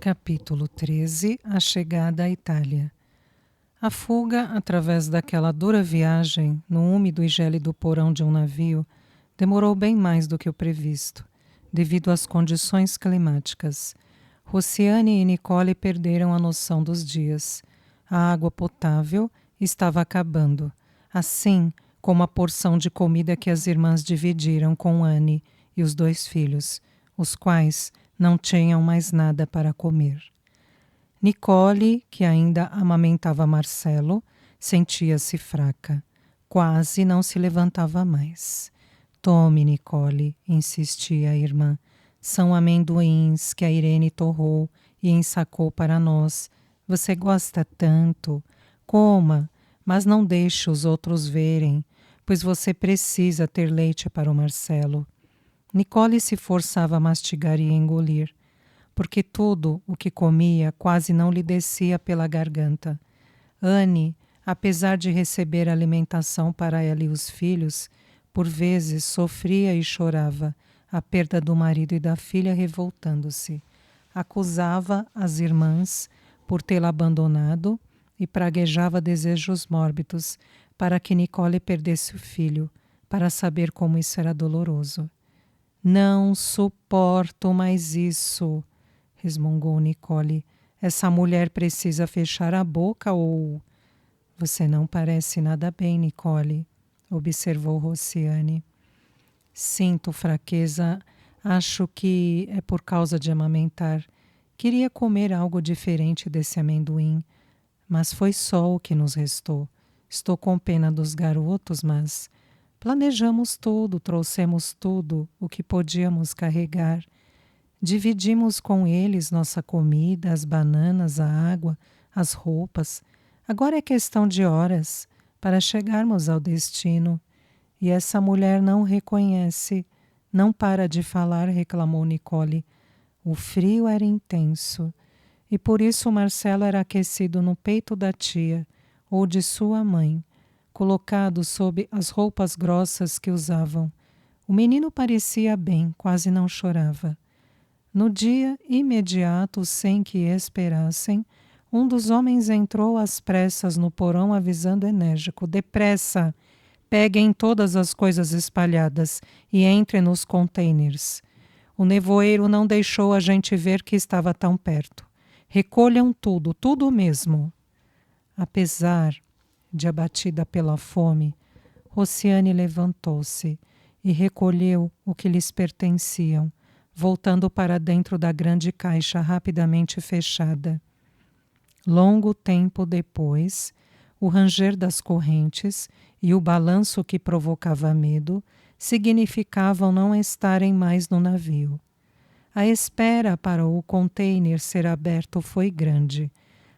Capítulo 13. A chegada à Itália. A fuga através daquela dura viagem no úmido e gélido porão de um navio demorou bem mais do que o previsto, devido às condições climáticas. Rociane e Nicole perderam a noção dos dias. A água potável estava acabando, assim como a porção de comida que as irmãs dividiram com Anne e os dois filhos, os quais não tinham mais nada para comer. Nicole, que ainda amamentava Marcelo, sentia-se fraca. Quase não se levantava mais. Tome, Nicole, insistia a irmã. São amendoins que a Irene torrou e ensacou para nós. Você gosta tanto. Coma, mas não deixe os outros verem, pois você precisa ter leite para o Marcelo. Nicole se forçava a mastigar e engolir, porque tudo o que comia quase não lhe descia pela garganta. Anne, apesar de receber alimentação para ela e os filhos, por vezes sofria e chorava a perda do marido e da filha, revoltando-se. Acusava as irmãs por tê-la abandonado e praguejava desejos mórbidos para que Nicole perdesse o filho, para saber como isso era doloroso. Não suporto mais isso, resmungou Nicole. Essa mulher precisa fechar a boca ou... Você não parece nada bem, Nicole, observou Rociane. Sinto fraqueza. Acho que é por causa de amamentar. Queria comer algo diferente desse amendoim, mas foi só o que nos restou. Estou com pena dos garotos, mas... Planejamos tudo, trouxemos tudo o que podíamos carregar. Dividimos com eles nossa comida, as bananas, a água, as roupas. Agora é questão de horas para chegarmos ao destino. E essa mulher não reconhece, não para de falar, reclamou Nicole. O frio era intenso e por isso Marcelo era aquecido no peito da tia ou de sua mãe, colocado sob as roupas grossas que usavam. O menino parecia bem, quase não chorava. No dia imediato, sem que esperassem, um dos homens entrou às pressas no porão avisando enérgico: depressa! Peguem todas as coisas espalhadas e entrem nos containers. O nevoeiro não deixou a gente ver que estava tão perto. Recolham tudo, tudo mesmo. Apesar de abatida pela fome, Rociane levantou-se e recolheu o que lhes pertenciam, voltando para dentro da grande caixa rapidamente fechada. Longo tempo depois, o ranger das correntes e o balanço que provocava medo significavam não estarem mais no navio. A espera para o container ser aberto foi grande.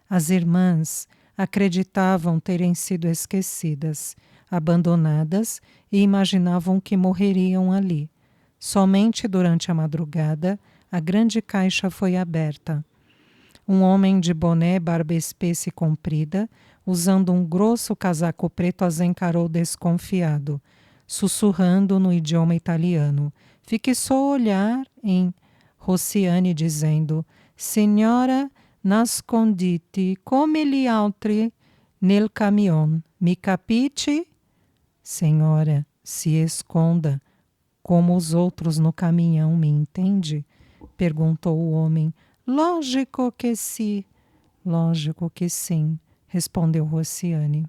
As irmãs acreditavam terem sido esquecidas, abandonadas e imaginavam que morreriam ali. Somente durante a madrugada, a grande caixa foi aberta. Um homem de boné, barba espessa e comprida, usando um grosso casaco preto, as encarou desconfiado, sussurrando no idioma italiano. Fixou o olhar em Rociane, dizendo: Signora, nasconditi come gli altri nel camion. Mi capisce? Senhora, se esconda como os outros no caminhão, me entende? Perguntou o homem. Lógico que sim. Lógico que sim, respondeu Rociane.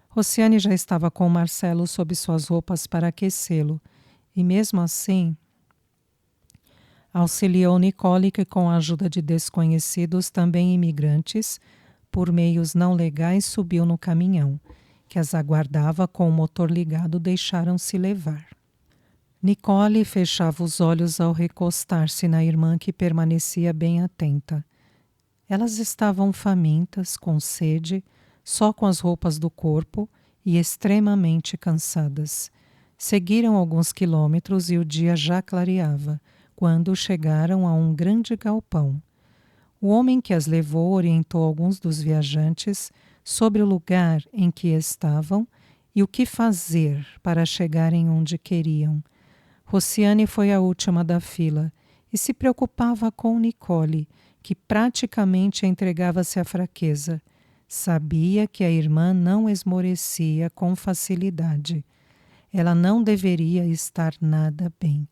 Rociane já estava com Marcelo sob suas roupas para aquecê-lo, e mesmo assim auxiliou Nicole, que com a ajuda de desconhecidos, também imigrantes, por meios não legais, subiu no caminhão, que as aguardava com o motor ligado. Deixaram-se levar. Nicole fechava os olhos ao recostar-se na irmã, que permanecia bem atenta. Elas estavam famintas, com sede, só com as roupas do corpo e extremamente cansadas. Seguiram alguns quilômetros e o dia já clareava, quando chegaram a um grande galpão. O homem que as levou orientou alguns dos viajantes sobre o lugar em que estavam e o que fazer para chegarem onde queriam. Rociane foi a última da fila. e se preocupava com Nicole, que praticamente entregava-se à fraqueza. Sabia que a irmã não esmorecia com facilidade. Ela não deveria estar nada bem.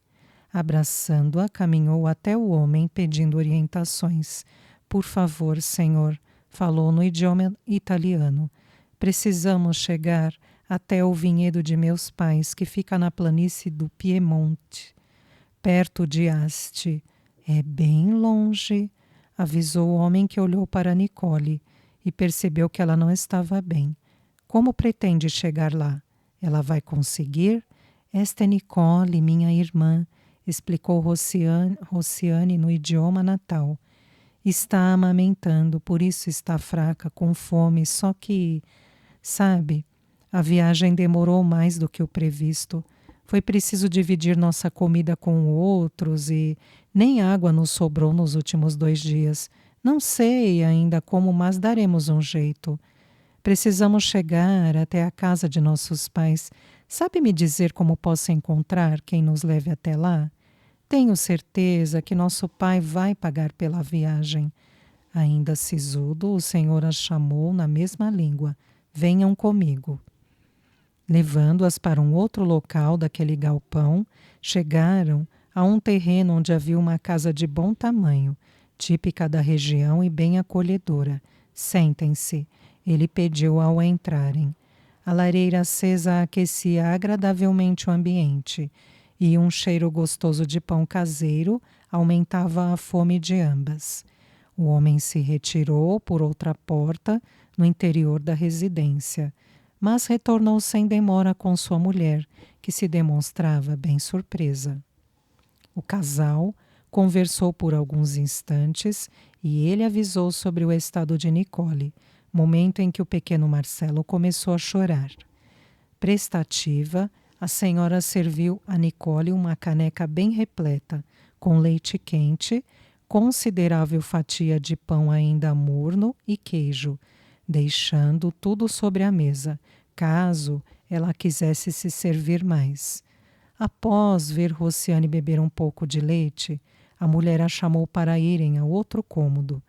Abraçando-a, caminhou até o homem pedindo orientações. Por favor, senhor, falou no idioma italiano. Precisamos chegar até o vinhedo de meus pais, que fica na planície do Piemonte, perto de Asti. É bem longe, avisou o homem, que olhou para Nicole e percebeu que ela não estava bem. Como pretende chegar lá? Ela vai conseguir? Esta é Nicole, minha irmã, explicou Rociane no idioma natal. Está amamentando, por isso está fraca, com fome, só que, sabe, a viagem demorou mais do que o previsto. Foi preciso dividir nossa comida com outros e nem água nos sobrou nos últimos 2 dias. Não sei ainda como, mas daremos um jeito. Precisamos chegar até a casa de nossos pais. Sabe me dizer como posso encontrar quem nos leve até lá? Tenho certeza que nosso pai vai pagar pela viagem. Ainda sisudo, o senhor as chamou na mesma língua. Venham comigo. Levando-as para um outro local daquele galpão, chegaram a um terreno onde havia uma casa de bom tamanho, típica da região e bem acolhedora. Sentem-se, ele pediu ao entrarem. A lareira acesa aquecia agradavelmente o ambiente e um cheiro gostoso de pão caseiro aumentava a fome de ambas. O homem se retirou por outra porta no interior da residência, mas retornou sem demora com sua mulher, que se demonstrava bem surpresa. O casal conversou por alguns instantes e ele avisou sobre o estado de Nicole, momento em que o pequeno Marcelo começou a chorar. Prestativa, a senhora serviu a Nicole uma caneca bem repleta, com leite quente, considerável fatia de pão ainda morno e queijo, deixando tudo sobre a mesa, caso ela quisesse se servir mais. Após ver Rociane beber um pouco de leite, a mulher a chamou para irem ao outro cômodo.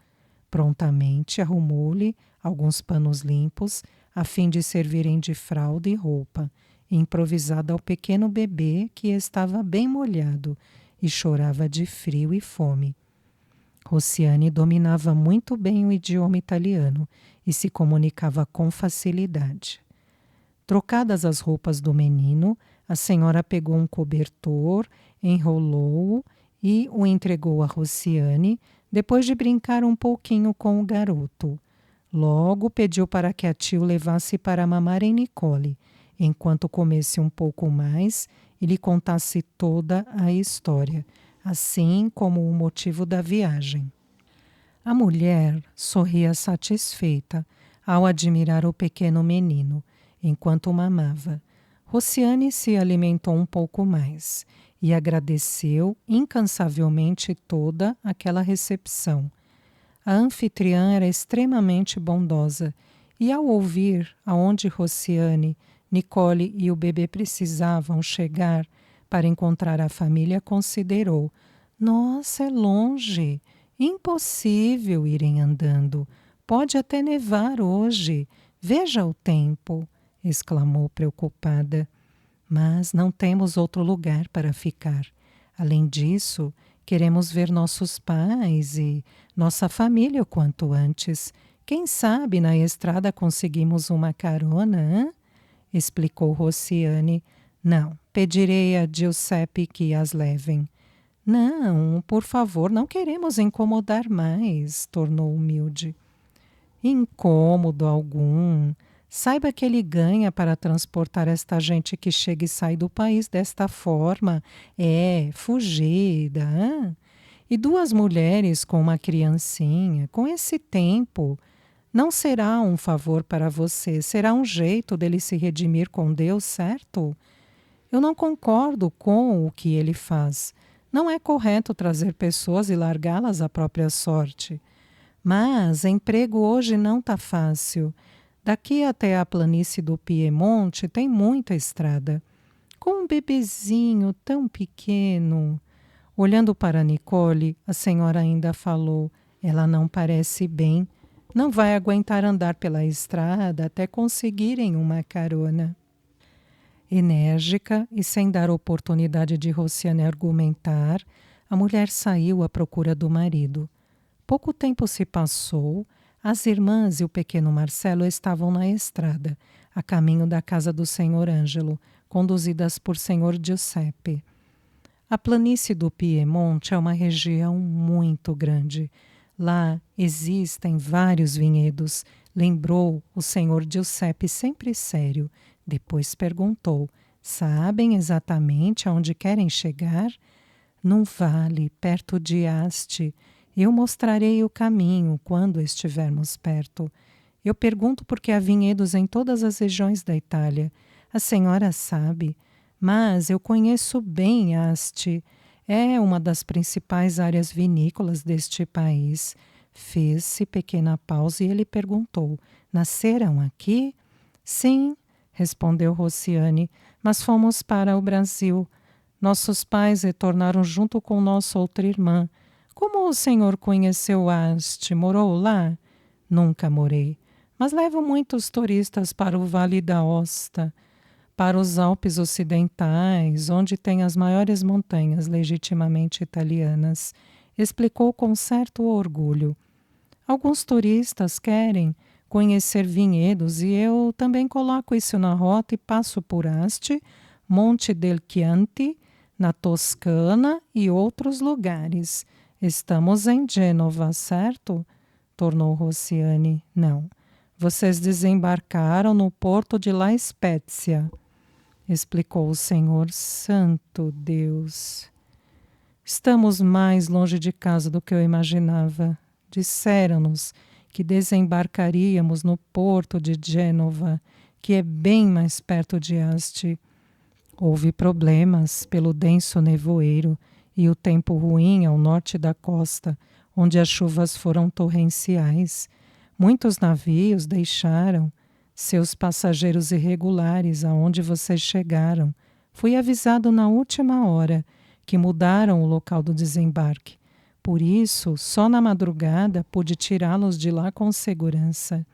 Prontamente arrumou-lhe alguns panos limpos, a fim de servirem de fralda e roupa, improvisada ao pequeno bebê, que estava bem molhado e chorava de frio e fome. Rociane dominava muito bem o idioma italiano e se comunicava com facilidade. Trocadas as roupas do menino, a senhora pegou um cobertor, enrolou-o e o entregou a Rociane, depois de brincar um pouquinho com o garoto. Logo pediu para que a tia o levasse para mamar em Nicole, enquanto comesse um pouco mais e lhe contasse toda a história, assim como o motivo da viagem. A mulher sorria satisfeita ao admirar o pequeno menino, enquanto mamava. Rociane se alimentou um pouco mais e agradeceu incansavelmente toda aquela recepção. A anfitriã era extremamente bondosa e, ao ouvir aonde Rociane, Nicole e o bebê precisavam chegar para encontrar a família, considerou: nossa, é longe, impossível irem andando. Pode até nevar hoje. Veja o tempo, exclamou preocupada. Mas não temos outro lugar para ficar. Além disso, queremos ver nossos pais e nossa família o quanto antes. Quem sabe na estrada conseguimos uma carona, hein? Explicou Rociane. Não, pedirei a Giuseppe que as levem. Não, por favor, não queremos incomodar mais, tornou humilde. Incômodo algum. Saiba que ele ganha para transportar esta gente que chega e sai do país desta forma. É, fugida. Hein? E 2 mulheres com uma criancinha, com esse tempo. Não será um favor para você, será um jeito dele se redimir com Deus, certo? Eu não concordo com o que ele faz. Não é correto trazer pessoas e largá-las à própria sorte. Mas emprego hoje não está fácil. Daqui até a planície do Piemonte tem muita estrada. Com um bebezinho tão pequeno... Olhando para Nicole, a senhora ainda falou: ela não parece bem. Não vai aguentar andar pela estrada até conseguirem uma carona. Enérgica e sem dar oportunidade de Rociane argumentar, a mulher saiu à procura do marido. Pouco tempo se passou, as irmãs e o pequeno Marcelo estavam na estrada, a caminho da casa do senhor Ângelo, conduzidas por senhor Giuseppe. A planície do Piemonte é uma região muito grande. Lá existem vários vinhedos, lembrou o senhor Giuseppe sempre sério. Depois perguntou: sabem exatamente aonde querem chegar? Num vale, perto de Asti. Eu mostrarei o caminho quando estivermos perto. Eu pergunto porque há vinhedos em todas as regiões da Itália. A senhora sabe, mas eu conheço bem Asti. É uma das principais áreas vinícolas deste país. Fez-se pequena pausa e ele perguntou: nasceram aqui? Sim, respondeu Rociane, mas fomos para o Brasil. Nossos pais retornaram junto com nossa outra irmã. Como o senhor conheceu Asti? Morou lá? Nunca morei, mas levo muitos turistas para o Vale da Aosta, para os Alpes Ocidentais, onde tem as maiores montanhas legitimamente italianas, explicou com certo orgulho. Alguns turistas querem conhecer vinhedos e eu também coloco isso na rota e passo por Asti, Monte del Chianti, na Toscana e outros lugares. Estamos em Gênova, certo? Tornou Rociane. Não. Vocês desembarcaram no porto de La Spezia, explicou o senhor. Santo Deus! Estamos mais longe de casa do que eu imaginava. Disseram-nos que desembarcaríamos no porto de Gênova, que é bem mais perto de Asti. Houve problemas pelo denso nevoeiro e o tempo ruim ao norte da costa, onde as chuvas foram torrenciais. Muitos navios deixaram seus passageiros irregulares aonde vocês chegaram. Fui avisado na última hora que mudaram o local do desembarque. Por isso, só na madrugada pude tirá-los de lá com segurança.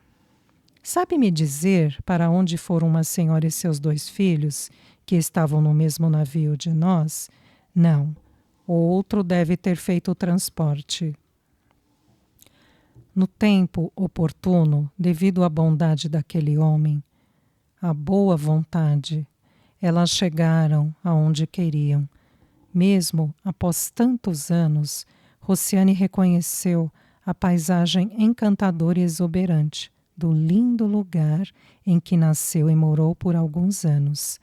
Sabe me dizer para onde foram uma senhora e seus 2 filhos, que estavam no mesmo navio de nós? Não. Outro deve ter feito o transporte. No tempo oportuno, devido à bondade daquele homem, à boa vontade, elas chegaram aonde queriam. Mesmo após tantos anos, Rociane reconheceu a paisagem encantadora e exuberante do lindo lugar em que nasceu e morou por alguns anos.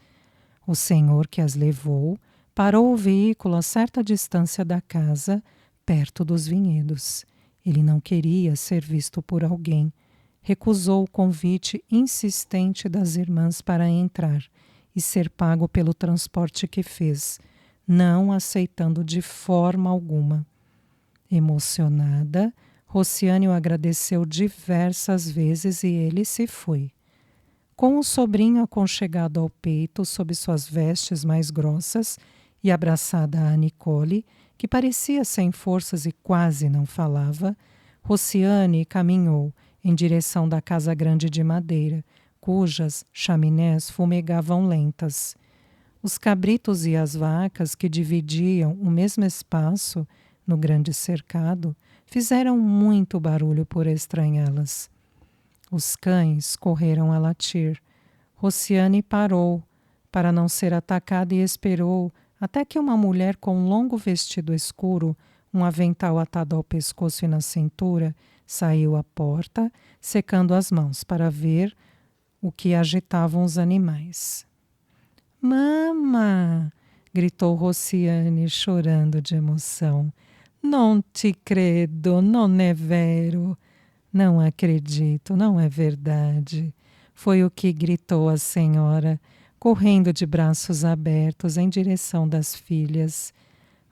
O senhor que as levou parou o veículo a certa distância da casa, perto dos vinhedos. Ele não queria ser visto por alguém. Recusou o convite insistente das irmãs para entrar e ser pago pelo transporte que fez, não aceitando de forma alguma. Emocionada, Rociane o agradeceu diversas vezes e ele se foi. Com o sobrinho aconchegado ao peito sob suas vestes mais grossas e abraçada a Nicole, que parecia sem forças e quase não falava, Rociane caminhou em direção da casa grande de madeira, cujas chaminés fumegavam lentas. Os cabritos e as vacas que dividiam o mesmo espaço no grande cercado fizeram muito barulho por estranhá-las. Os cães correram a latir. Rociane parou para não ser atacada e esperou até que uma mulher com um longo vestido escuro, um avental atado ao pescoço e na cintura, saiu à porta, secando as mãos para ver o que agitavam os animais. Mama! Gritou Rociane, chorando de emoção. Non ti credo, non è vero. Não acredito, não é verdade. Foi o que gritou a senhora, correndo de braços abertos em direção das filhas.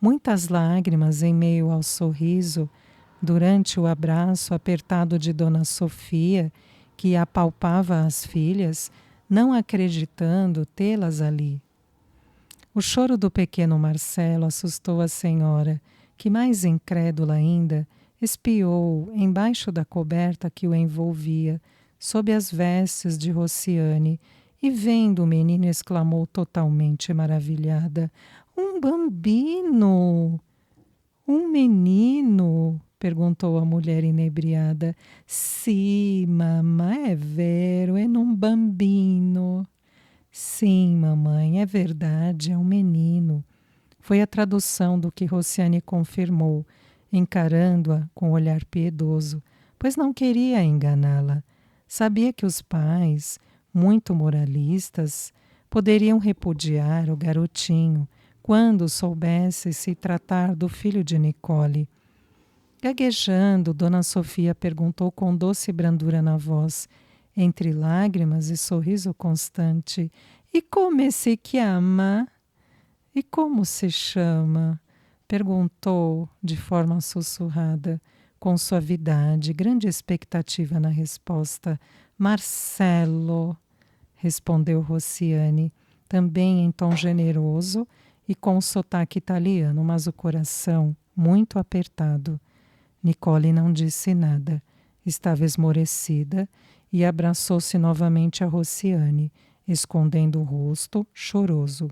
Muitas lágrimas em meio ao sorriso, durante o abraço apertado de Dona Sofia, que apalpava as filhas, não acreditando tê-las ali. O choro do pequeno Marcelo assustou a senhora, que, mais incrédula ainda, espiou embaixo da coberta que o envolvia, sob as vestes de Rociane, e vendo o menino exclamou totalmente maravilhada: "Um bambino! Um menino?" perguntou a mulher inebriada. "Sim, mamã, é vero, é um bambino." "Sim, mamãe, é verdade, é um menino." Foi a tradução do que Rociane confirmou, encarando-a com olhar piedoso, pois não queria enganá-la. Sabia que os pais, muito moralistas, poderiam repudiar o garotinho quando soubesse se tratar do filho de Nicole. Gaguejando, Dona Sofia perguntou com doce brandura na voz, entre lágrimas e sorriso constante: "E como se chiama?" "E como se chama?" perguntou de forma sussurrada, com suavidade, grande expectativa na resposta. "Marcelo", respondeu Rociane, também em tom generoso e com sotaque italiano, mas o coração muito apertado. Nicole não disse nada. Estava esmorecida e abraçou-se novamente a Rociane, escondendo o rosto, choroso.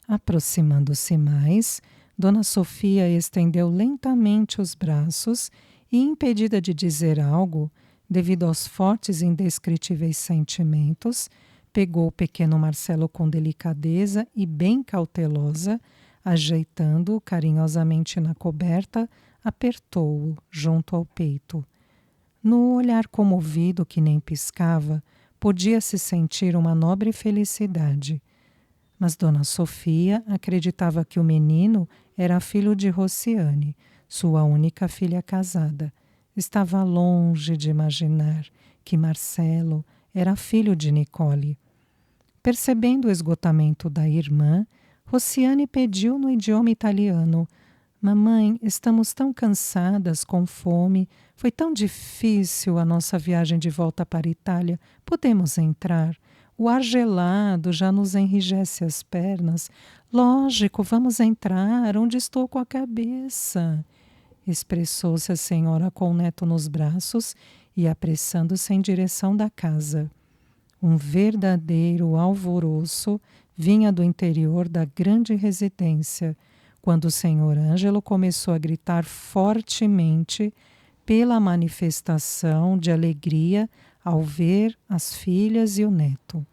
Aproximando-se mais, Dona Sofia estendeu lentamente os braços e, impedida de dizer algo, devido aos fortes e indescritíveis sentimentos, pegou o pequeno Marcelo com delicadeza e bem cautelosa, ajeitando-o carinhosamente na coberta, apertou-o junto ao peito. No olhar comovido que nem piscava, podia-se sentir uma nobre felicidade. Mas Dona Sofia acreditava que o menino era filho de Rociane, sua única filha casada. Estava longe de imaginar que Marcelo era filho de Nicole. Percebendo o esgotamento da irmã, Rociane pediu no idioma italiano: "Mamãe, estamos tão cansadas, com fome. Foi tão difícil a nossa viagem de volta para a Itália. Podemos entrar? O ar gelado já nos enrijece as pernas." "Lógico, vamos entrar. Onde estou com a cabeça?" expressou-se a senhora com o neto nos braços e apressando-se em direção da casa. Um verdadeiro alvoroço vinha do interior da grande residência, quando o senhor Ângelo começou a gritar fortemente pela manifestação de alegria ao ver as filhas e o neto.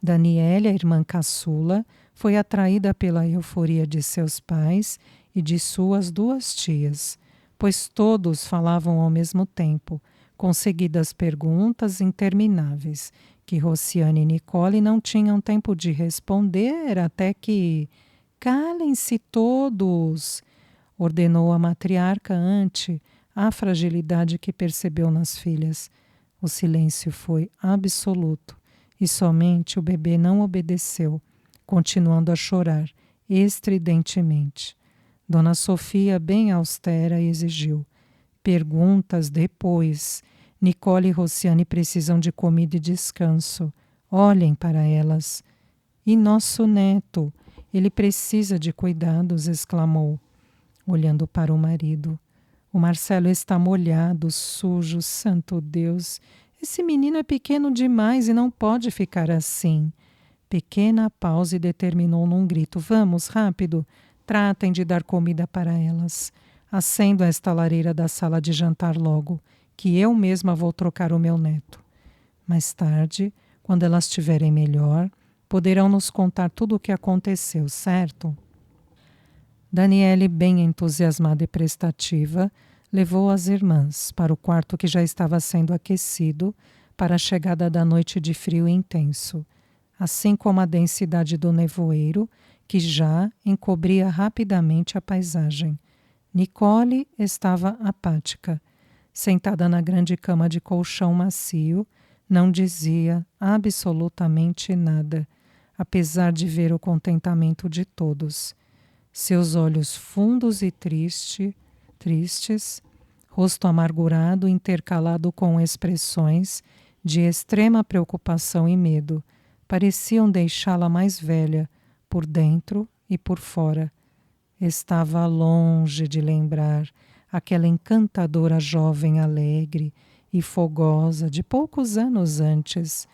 Daniele, a irmã caçula, foi atraída pela euforia de seus pais e de suas duas tias, pois todos falavam ao mesmo tempo, com seguidas perguntas intermináveis, que Rociane e Nicole não tinham tempo de responder, até que... "Calem-se todos!" ordenou a matriarca ante a fragilidade que percebeu nas filhas. O silêncio foi absoluto e somente o bebê não obedeceu, continuando a chorar estridentemente. Dona Sofia, bem austera, exigiu: "Perguntas depois. Nicole e Rociane precisam de comida e descanso. Olhem para elas." "E nosso neto? Ele precisa de cuidados", exclamou, olhando para o marido. "O Marcelo está molhado, sujo, santo Deus. Esse menino é pequeno demais e não pode ficar assim." Pequena pausa e determinou num grito: "Vamos, rápido, tratem de dar comida para elas. Acendo esta lareira da sala de jantar logo, que eu mesma vou trocar o meu neto. Mais tarde, quando elas estiverem melhor, poderão nos contar tudo o que aconteceu, certo?" Daniele, bem entusiasmada e prestativa, levou as irmãs para o quarto que já estava sendo aquecido para a chegada da noite de frio intenso, assim como a densidade do nevoeiro que já encobria rapidamente a paisagem. Nicole estava apática, sentada na grande cama de colchão macio, não dizia absolutamente nada, apesar de ver o contentamento de todos. Seus olhos fundos e tristes, rosto amargurado intercalado com expressões de extrema preocupação e medo, pareciam deixá-la mais velha, por dentro e por fora. Estava longe de lembrar aquela encantadora jovem alegre e fogosa de poucos anos antes,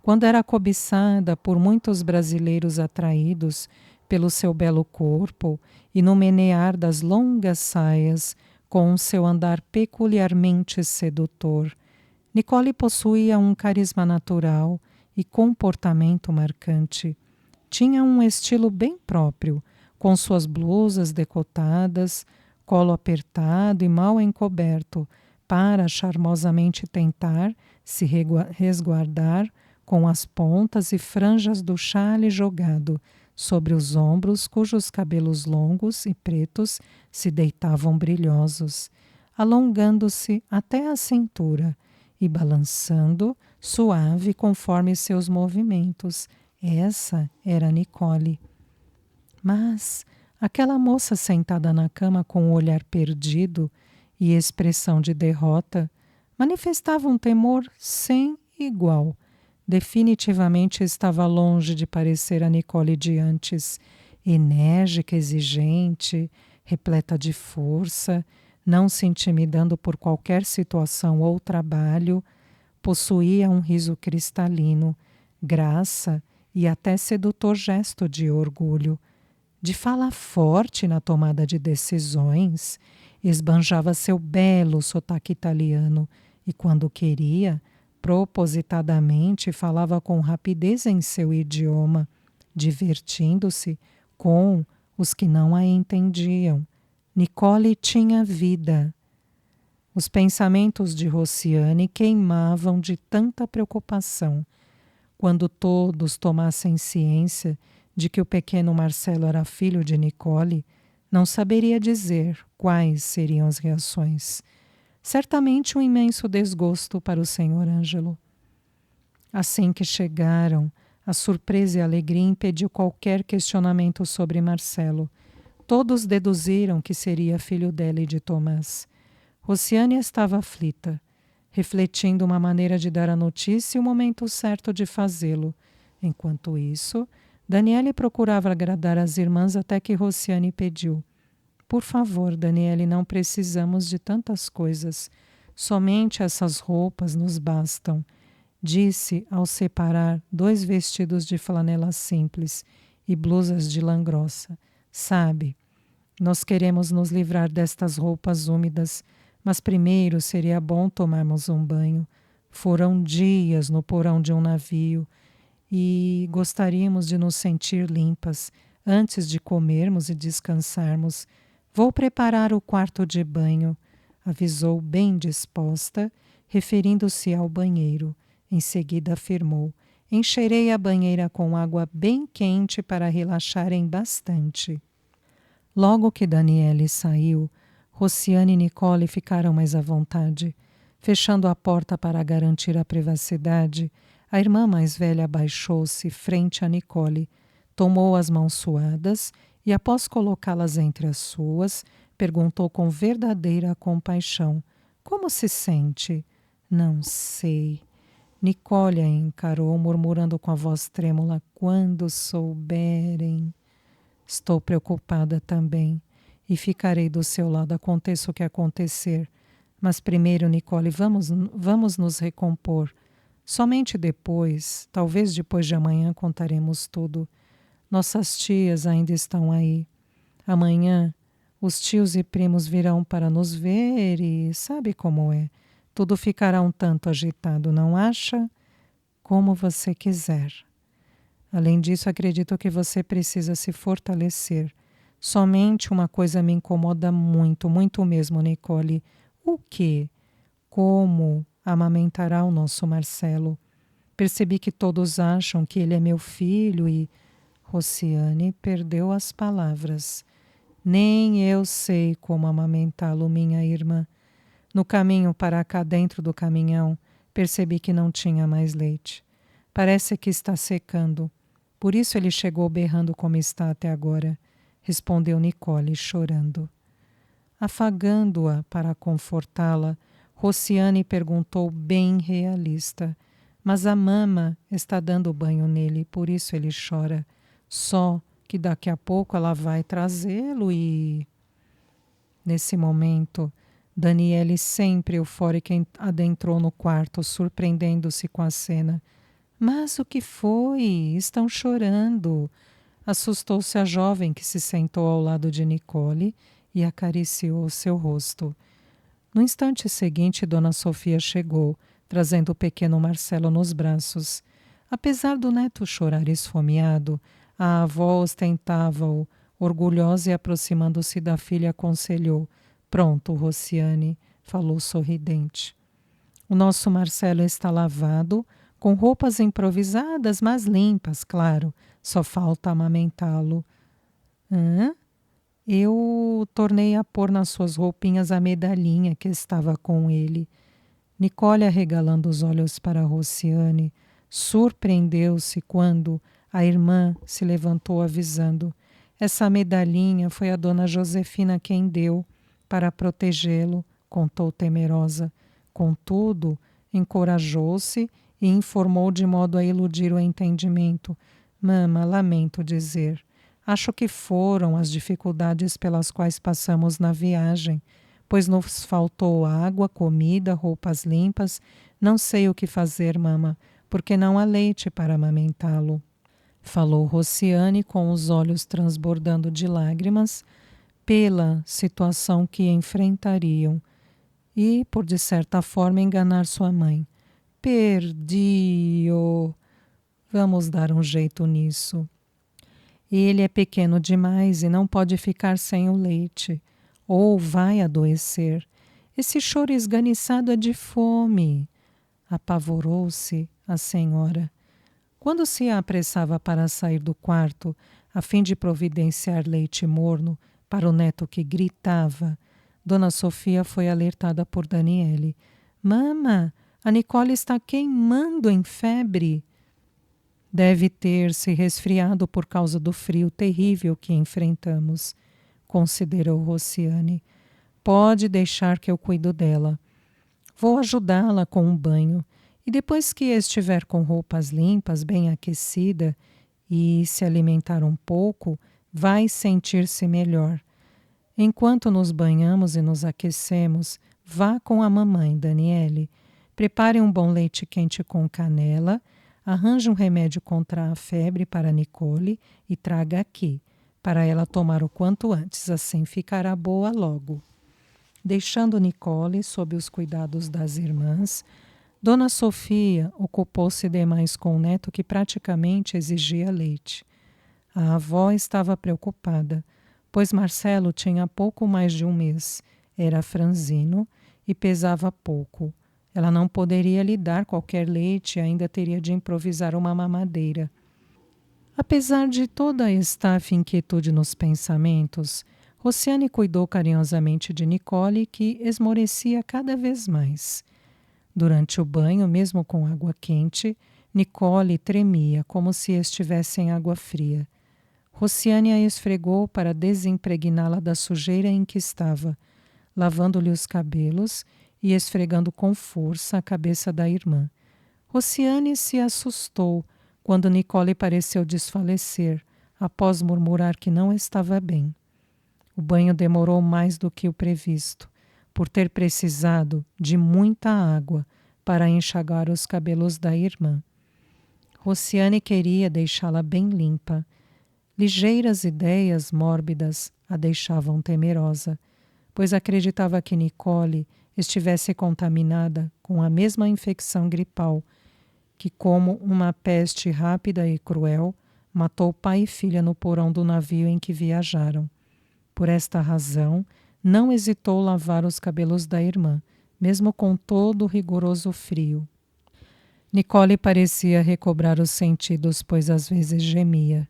quando era cobiçada por muitos brasileiros atraídos pelo seu belo corpo e no menear das longas saias com o seu andar peculiarmente sedutor. Nicole possuía um carisma natural e comportamento marcante. Tinha um estilo bem próprio, com suas blusas decotadas, colo apertado e mal encoberto, para charmosamente tentar se resguardar com as pontas e franjas do chale jogado sobre os ombros, cujos cabelos longos e pretos se deitavam brilhosos, alongando-se até a cintura e balançando, suave conforme seus movimentos. Essa era Nicole. Mas aquela moça sentada na cama com o olhar perdido e expressão de derrota manifestava um temor sem igual. Definitivamente estava longe de parecer a Nicole de antes, enérgica, exigente, repleta de força, não se intimidando por qualquer situação ou trabalho. Possuía um riso cristalino, graça e até sedutor gesto de orgulho. De fala forte na tomada de decisões, esbanjava seu belo sotaque italiano e, quando queria, propositadamente falava com rapidez em seu idioma, divertindo-se com os que não a entendiam. Nicole tinha vida. Os pensamentos de Rociane queimavam de tanta preocupação. Quando todos tomassem ciência de que o pequeno Marcelo era filho de Nicole, não saberia dizer quais seriam as reações. Certamente um imenso desgosto para o senhor Ângelo. Assim que chegaram, a surpresa e a alegria impediu qualquer questionamento sobre Marcelo. Todos deduziram que seria filho dela e de Tomás. Rociane estava aflita, refletindo uma maneira de dar a notícia e o momento certo de fazê-lo. Enquanto isso, Daniele procurava agradar as irmãs até que Rociane pediu: por favor, Daniele, não precisamos de tantas coisas. Somente essas roupas nos bastam, disse ao separar 2 vestidos de flanela simples e blusas de lã grossa. Sabe, nós queremos nos livrar destas roupas úmidas, mas primeiro seria bom tomarmos um banho. Foram dias no porão de um navio e gostaríamos de nos sentir limpas antes de comermos e descansarmos. Vou preparar o quarto de banho, avisou bem disposta, referindo-se ao banheiro. Em seguida afirmou: encherei a banheira com água bem quente para relaxarem bastante. Logo que Daniele saiu, Rociane e Nicole ficaram mais à vontade. Fechando a porta para garantir a privacidade, a irmã mais velha abaixou-se frente a Nicole, tomou as mãos suadas e, após colocá-las entre as suas, perguntou com verdadeira compaixão: como se sente? Não sei. Nicole a encarou, murmurando com a voz trêmula: quando souberem. Estou preocupada também e ficarei do seu lado, aconteça o que acontecer. Mas primeiro, Nicole, vamos nos recompor. Somente depois, talvez depois de amanhã, contaremos tudo. Nossas tias ainda estão aí. Amanhã, os tios e primos virão para nos ver e sabe como é. Tudo ficará um tanto agitado, não acha? Como você quiser. Além disso, acredito que você precisa se fortalecer. Somente uma coisa me incomoda muito, muito mesmo, Nicole. O quê? Como amamentará o nosso Marcelo? Percebi que todos acham que ele é meu filho e... Rociane perdeu as palavras. Nem eu sei como amamentá-lo, minha irmã. No caminho para cá dentro do caminhão, percebi que não tinha mais leite. Parece que está secando. Por isso ele chegou berrando como está até agora, respondeu Nicole, chorando. Afagando-a para confortá-la, Rociane perguntou bem realista: mas a mama está dando banho nele, por isso ele chora. Só que daqui a pouco ela vai trazê-lo e... Nesse momento, Daniele, sempre eufórica, adentrou no quarto, surpreendendo-se com a cena. Mas o que foi? Estão chorando. Assustou-se a jovem que se sentou ao lado de Nicole e acariciou seu rosto. No instante seguinte, Dona Sofia chegou, trazendo o pequeno Marcelo nos braços. Apesar do neto chorar esfomeado, a avó ostentava-o, orgulhosa, e aproximando-se da filha aconselhou. Pronto, Rociane, falou sorridente. O nosso Marcelo está lavado, com roupas improvisadas, mas limpas, claro. Só falta amamentá-lo. Hã? Eu tornei a pôr nas suas roupinhas a medalhinha que estava com ele. Nicole, arregalando os olhos para Rociane, surpreendeu-se quando a irmã se levantou avisando. Essa medalhinha foi a dona Josefina quem deu para protegê-lo, contou temerosa. Contudo, encorajou-se e informou de modo a iludir o entendimento. Mama, lamento dizer. Acho que foram as dificuldades pelas quais passamos na viagem, pois nos faltou água, comida, roupas limpas. Não sei o que fazer, mama, porque não há leite para amamentá-lo. Falou Rociane com os olhos transbordando de lágrimas pela situação que enfrentariam e, por de certa forma, enganar sua mãe. Perdi-o. Vamos dar um jeito nisso. Ele é pequeno demais e não pode ficar sem o leite, ou vai adoecer. Esse choro esganiçado é de fome. Apavorou-se a senhora. Quando se apressava para sair do quarto, a fim de providenciar leite morno para o neto que gritava, Dona Sofia foi alertada por Daniele. Mama, a Nicole está queimando em febre. Deve ter se resfriado por causa do frio terrível que enfrentamos, considerou Rociane. Pode deixar que eu cuido dela. Vou ajudá-la com um banho e depois que estiver com roupas limpas, bem aquecida e se alimentar um pouco, vai sentir-se melhor. Enquanto nos banhamos e nos aquecemos, vá com a mamãe, Daniele. Prepare um bom leite quente com canela. Arranje um remédio contra a febre para Nicole e traga aqui, para ela tomar o quanto antes, assim ficará boa logo. Deixando Nicole sob os cuidados das irmãs, Dona Sofia ocupou-se demais com o neto que praticamente exigia leite. A avó estava preocupada, pois Marcelo tinha pouco mais de um mês, era franzino e pesava pouco. Ela não poderia lhe dar qualquer leite e ainda teria de improvisar uma mamadeira. Apesar de toda esta inquietude nos pensamentos, Rociane cuidou carinhosamente de Nicole, que esmorecia cada vez mais. Durante o banho, mesmo com água quente, Nicole tremia como se estivesse em água fria. Rociane a esfregou para desimpregná-la da sujeira em que estava, lavando-lhe os cabelos e esfregando com força a cabeça da irmã. Rociane se assustou quando Nicole pareceu desfalecer, após murmurar que não estava bem. O banho demorou mais do que o previsto, por ter precisado de muita água para enxagar os cabelos da irmã. Rociane queria deixá-la bem limpa. Ligeiras ideias mórbidas a deixavam temerosa, pois acreditava que Nicole estivesse contaminada com a mesma infecção gripal, que, como uma peste rápida e cruel, matou pai e filha no porão do navio em que viajaram. Por esta razão, não hesitou lavar os cabelos da irmã, mesmo com todo o rigoroso frio. Nicole parecia recobrar os sentidos, pois às vezes gemia.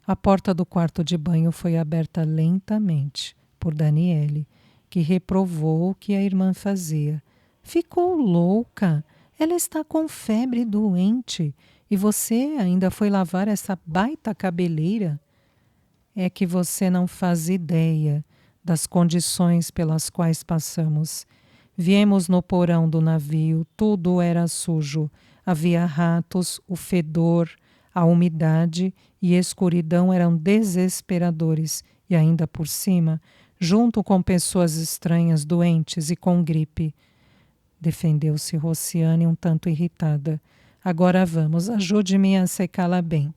A porta do quarto de banho foi aberta lentamente por Daniele, que reprovou o que a irmã fazia. Ficou louca. Ela está com febre doente. E você ainda foi lavar essa baita cabeleira? É que você não faz ideia das condições pelas quais passamos. Viemos no porão do navio, tudo era sujo. Havia ratos, o fedor, A umidade e escuridão eram desesperadores e ainda por cima, junto com pessoas estranhas, doentes e com gripe. Defendeu-se Rociane um tanto irritada. Agora vamos, ajude-me a secá-la bem.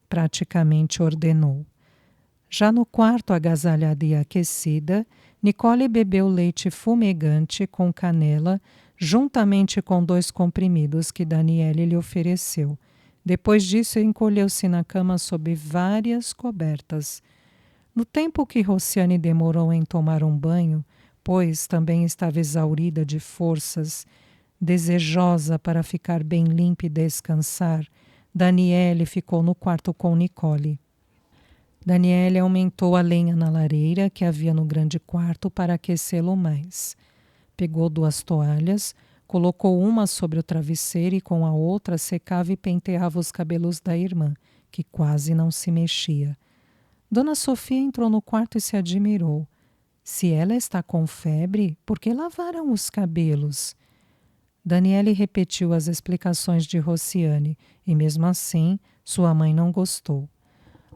Praticamente ordenou. Já no quarto, agasalhada e aquecida, Nicole bebeu leite fumegante com canela, juntamente com 2 comprimidos que Daniele lhe ofereceu. Depois disso, encolheu-se na cama sob várias cobertas. No tempo que Rociane demorou em tomar um banho, pois também estava exaurida de forças, desejosa para ficar bem limpa e descansar, Daniele ficou no quarto com Nicole. Daniele aumentou a lenha na lareira que havia no grande quarto para aquecê-lo mais. Pegou 2 toalhas, colocou uma sobre o travesseiro e com a outra secava e penteava os cabelos da irmã, que quase não se mexia. Dona Sofia entrou no quarto e se admirou. Se ela está com febre, por que lavaram os cabelos? Daniele repetiu as explicações de Rociane e, mesmo assim, sua mãe não gostou.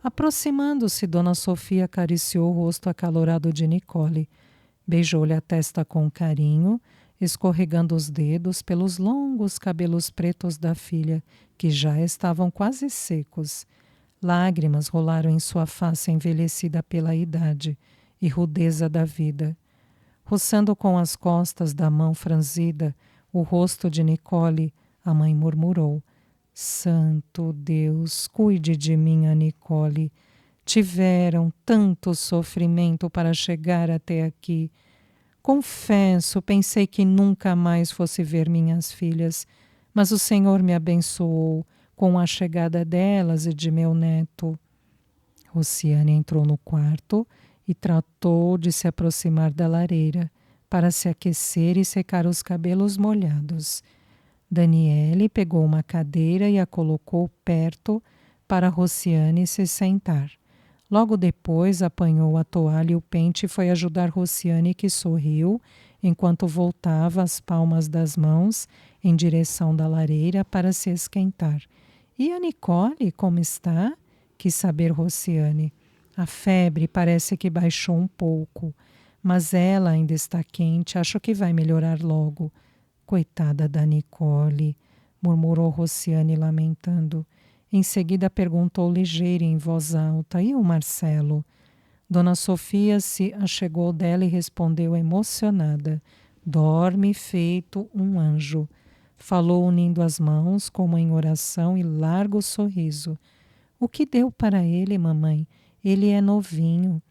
Aproximando-se, Dona Sofia acariciou o rosto acalorado de Nicole. Beijou-lhe a testa com carinho, escorregando os dedos pelos longos cabelos pretos da filha, que já estavam quase secos. Lágrimas rolaram em sua face envelhecida pela idade e rudeza da vida. Roçando com as costas da mão franzida o rosto de Nicole, a mãe murmurou: Santo Deus, cuide de minha Nicole. Tiveram tanto sofrimento para chegar até aqui. Confesso, pensei que nunca mais fosse ver minhas filhas, mas o Senhor me abençoou com a chegada delas e de meu neto. Rociane entrou no quarto e tratou de se aproximar da lareira para se aquecer e secar os cabelos molhados. Daniele pegou uma cadeira e a colocou perto para Rociane se sentar. Logo depois apanhou a toalha e o pente e foi ajudar Rociane, que sorriu enquanto voltava as palmas das mãos em direção da lareira para se esquentar. E a Nicole, como está? Quis saber Rociane. A febre parece que baixou um pouco, mas ela ainda está quente, acho que vai melhorar logo. Coitada da Nicole, murmurou Rociane lamentando. Em seguida perguntou ligeira em voz alta: e o Marcelo? Dona Sofia se achegou dela e respondeu emocionada: dorme feito um anjo. Falou unindo as mãos como em oração e largo sorriso. O que deu para ele, mamãe? Ele é novinho.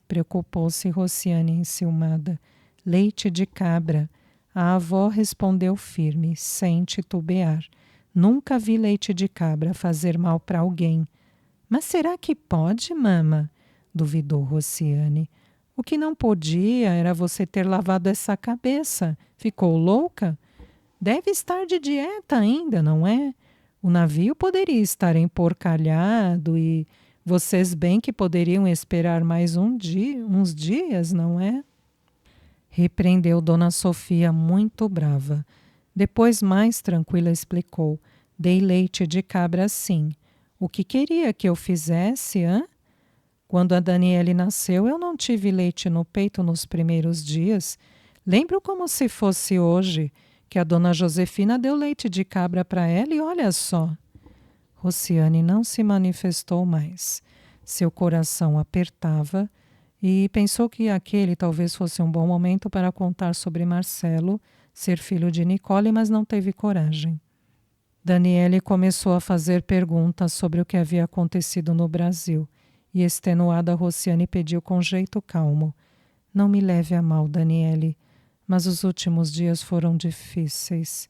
Preocupou-se Rociane enciumada. Leite de cabra. A avó respondeu firme, sem titubear. Nunca vi leite de cabra fazer mal para alguém. Mas será que pode, mama? Duvidou Rociane. O que não podia era você ter lavado essa cabeça. Ficou louca? Deve estar de dieta ainda, não é? O navio poderia estar emporcalhado e vocês bem que poderiam esperar mais uns dias, não é? Repreendeu Dona Sofia muito brava. Depois, mais tranquila, explicou. Dei leite de cabra sim. O que queria que eu fizesse, hã? Quando a Daniele nasceu, eu não tive leite no peito nos primeiros dias. Lembro como se fosse hoje, que a dona Josefina deu leite de cabra para ela e olha só. Rociane não se manifestou mais. Seu coração apertava e pensou que aquele talvez fosse um bom momento para contar sobre Marcelo, ser filho de Nicole, mas não teve coragem. Daniele começou a fazer perguntas sobre o que havia acontecido no Brasil e, extenuada, Rociane pediu com jeito calmo: não me leve a mal, Daniele, mas os últimos dias foram difíceis.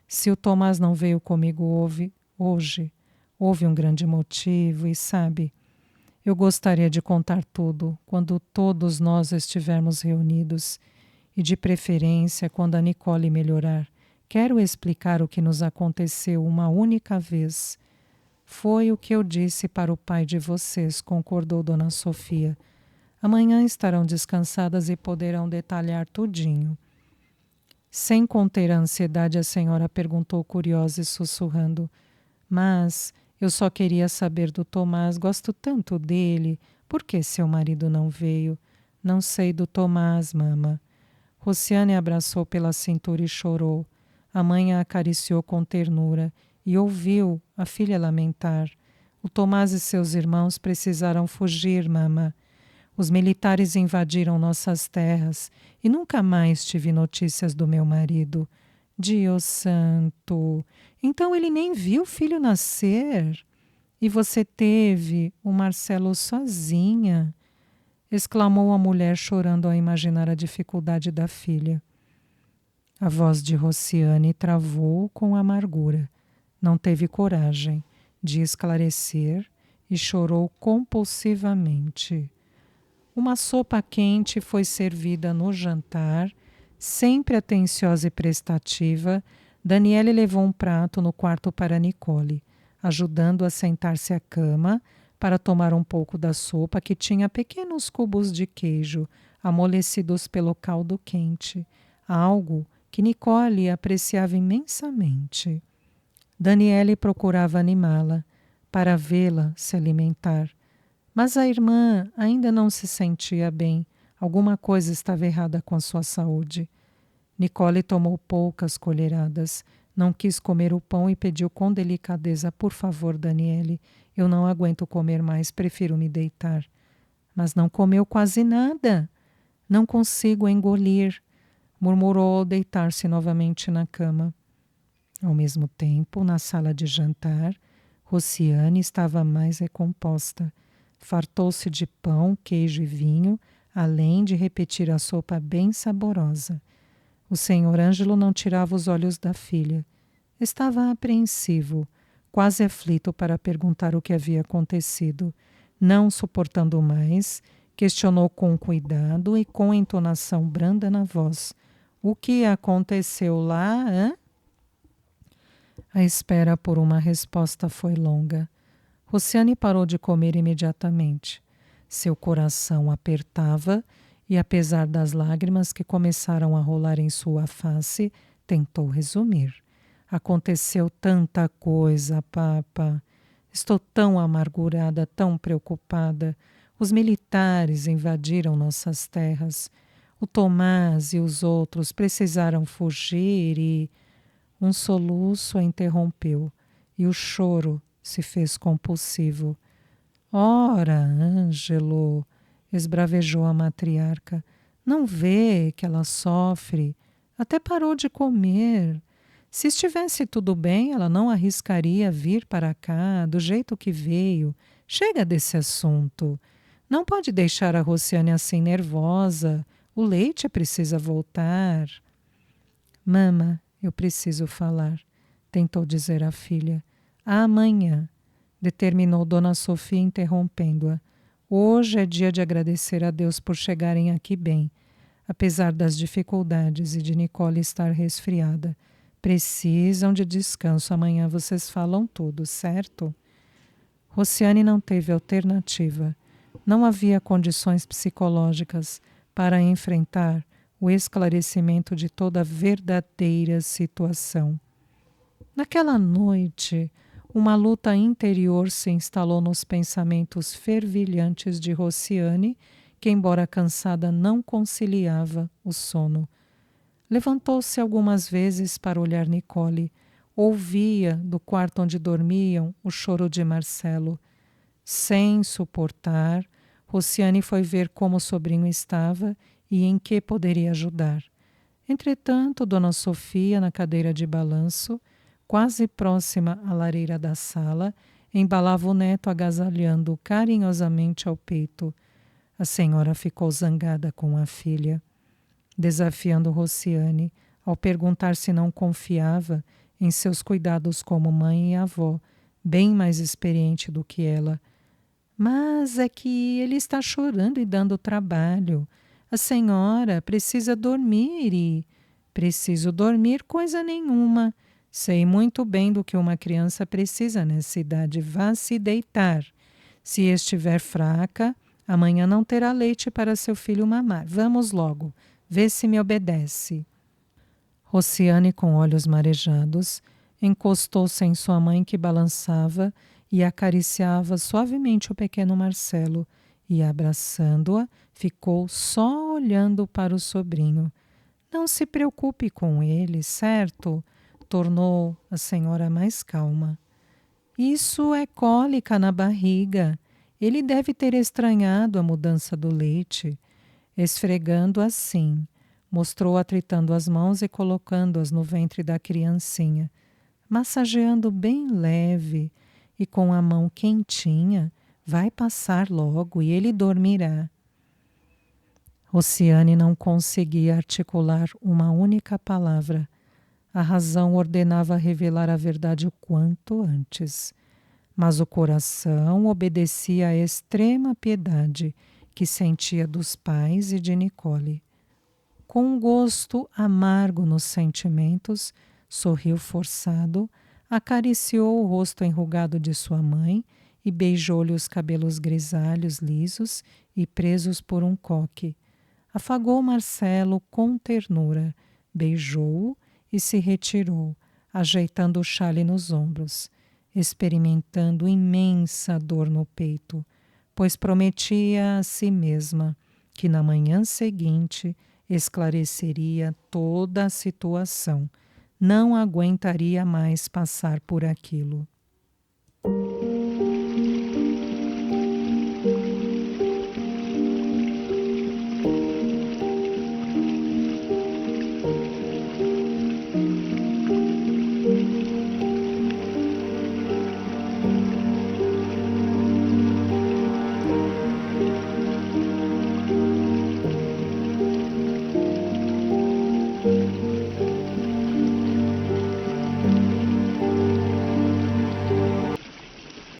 Se o Tomás não veio comigo hoje, houve um grande motivo e, sabe, eu gostaria de contar tudo quando todos nós estivermos reunidos e, de preferência, quando a Nicole melhorar. Quero explicar o que nos aconteceu uma única vez. Foi o que eu disse para o pai de vocês, concordou Dona Sofia. Amanhã estarão descansadas e poderão detalhar tudinho. Sem conter a ansiedade, a senhora perguntou curiosa e sussurrando: mas Eu só queria saber do Tomás, gosto tanto dele. Por que seu marido não veio? Não sei do Tomás, mama. Rociane abraçou pela cintura e chorou. A mãe a acariciou com ternura e ouviu a filha lamentar. O Tomás e seus irmãos precisaram fugir, mama. Os militares invadiram nossas terras e nunca mais tive notícias do meu marido. Dio santo! Então ele nem viu o filho nascer? E você teve o Marcelo sozinha? Exclamou a mulher chorando ao imaginar a dificuldade da filha. A voz de Rociane travou com amargura. Não teve coragem de esclarecer e chorou compulsivamente. Uma sopa quente foi servida no jantar. Sempre atenciosa e prestativa, Daniele levou um prato no quarto para Nicole, ajudando a sentar-se à cama para tomar um pouco da sopa que tinha pequenos cubos de queijo, amolecidos pelo caldo quente, algo que Nicole apreciava imensamente. Daniele procurava animá-la, para vê-la se alimentar. Mas a irmã ainda não se sentia bem. Alguma coisa estava errada com a sua saúde. Nicole tomou poucas colheradas. Não quis comer o pão e pediu com delicadeza: por favor, Daniele, eu não aguento comer mais, prefiro me deitar. Mas não comeu quase nada. Não consigo engolir, murmurou ao deitar-se novamente na cama. Ao mesmo tempo, na sala de jantar, Rociane estava mais recomposta. Fartou-se de pão, queijo e vinho, além de repetir a sopa bem saborosa. O senhor Ângelo não tirava os olhos da filha. Estava apreensivo, quase aflito para perguntar o que havia acontecido. Não suportando mais, questionou com cuidado e com entonação branda na voz: o que aconteceu lá, hã? A espera por uma resposta foi longa. Rociane parou de comer imediatamente. Seu coração apertava e, apesar das lágrimas que começaram a rolar em sua face, tentou resumir. Aconteceu tanta coisa, papa. Estou tão amargurada, tão preocupada. Os militares invadiram nossas terras. O Tomás e os outros precisaram fugir e... Um soluço a interrompeu e o choro se fez compulsivo. Ora, Ângelo, esbravejou a matriarca, não vê que ela sofre? Até parou de comer. Se estivesse tudo bem, ela não arriscaria vir para cá do jeito que veio. Chega desse assunto. Não pode deixar a Rociane assim nervosa. O leite precisa voltar. Mama, eu preciso falar, tentou dizer a filha. Amanhã, determinou Dona Sofia interrompendo-a. Hoje é dia de agradecer a Deus por chegarem aqui bem, apesar das dificuldades e de Nicole estar resfriada. Precisam de descanso, amanhã vocês falam tudo, certo? Rociane não teve alternativa. Não havia condições psicológicas para enfrentar o esclarecimento de toda a verdadeira situação. Naquela noite, uma luta interior se instalou nos pensamentos fervilhantes de Rociane, que, embora cansada, não conciliava o sono. Levantou-se algumas vezes para olhar Nicole. Ouvia, do quarto onde dormiam, o choro de Marcelo. Sem suportar, Rociane foi ver como o sobrinho estava e em que poderia ajudar. Entretanto, Dona Sofia, na cadeira de balanço, quase próxima à lareira da sala, embalava o neto agasalhando-o carinhosamente ao peito. A senhora ficou zangada com a filha, desafiando Rociane ao perguntar se não confiava em seus cuidados como mãe e avó, bem mais experiente do que ela. Mas é que ele está chorando e dando trabalho. A senhora precisa dormir e... Preciso dormir coisa nenhuma. Sei muito bem do que uma criança precisa nessa idade. Vá se deitar. Se estiver fraca, amanhã não terá leite para seu filho mamar. Vamos logo. Vê se me obedece. Rociane, com olhos marejados, encostou-se em sua mãe que balançava e acariciava suavemente o pequeno Marcelo e, abraçando-a, ficou só olhando para o sobrinho. Não se preocupe com ele, certo? Tornou a senhora mais calma. Isso é cólica na barriga. Ele deve ter estranhado a mudança do leite. Esfregando assim, mostrou atritando as mãos e colocando-as no ventre da criancinha, massageando bem leve e com a mão quentinha. Vai passar logo e ele dormirá. Rociane não conseguia articular uma única palavra. A razão ordenava revelar a verdade o quanto antes. Mas o coração obedecia à extrema piedade que sentia dos pais e de Nicole. Com um gosto amargo nos sentimentos, sorriu forçado, acariciou o rosto enrugado de sua mãe e beijou-lhe os cabelos grisalhos, lisos e presos por um coque. Afagou Marcelo com ternura, beijou-o e se retirou, ajeitando o xale nos ombros, experimentando imensa dor no peito, pois prometia a si mesma que na manhã seguinte esclareceria toda a situação. Não aguentaria mais passar por aquilo.